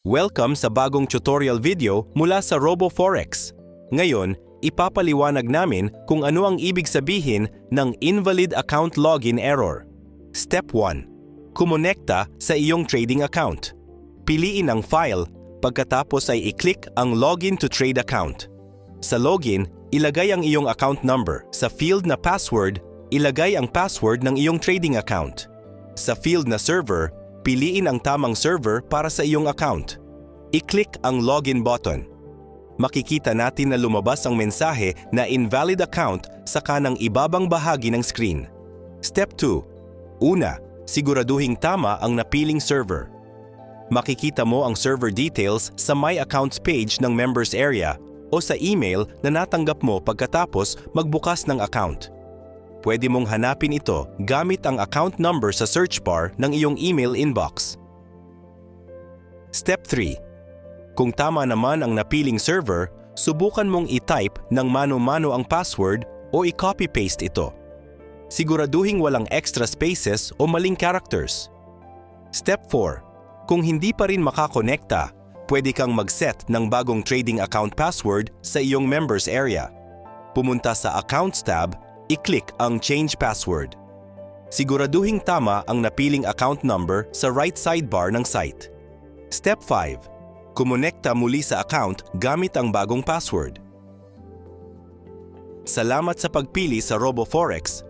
Welcome sa bagong tutorial video mula sa RoboForex. Ngayon, ipapaliwanag namin kung ano ang ibig sabihin ng invalid account login error. Step 1. Kumonekta sa iyong trading account. Piliin ang file, pagkatapos ay i-click ang Login to Trade account. Sa login, ilagay ang iyong account number. Sa field na password, ilagay ang password ng iyong trading account. Sa field na server, piliin ang tamang server para sa iyong account. I-click ang Login button. Makikita natin na lumabas ang mensahe na invalid account sa kanang ibabang bahagi ng screen. Step 2. Una, siguraduhing tama ang napiling server. Makikita mo ang server details sa My Accounts page ng Members area o sa email na natanggap mo pagkatapos magbukas ng account. Pwede mong hanapin ito gamit ang account number sa search bar ng iyong email inbox. Step 3. Kung tama naman ang napiling server, subukan mong i-type ng mano-mano ang password o i-copy-paste ito. Siguraduhing walang extra spaces o maling characters. Step 4. Kung hindi pa rin makakonekta, pwede kang mag-set ng bagong trading account password sa iyong members area. Pumunta sa Accounts tab, i-click ang Change Password. Siguraduhing tama ang napiling account number sa right sidebar ng site. Step 5. Kumonekta muli sa account gamit ang bagong password. Salamat sa pagpili sa RoboForex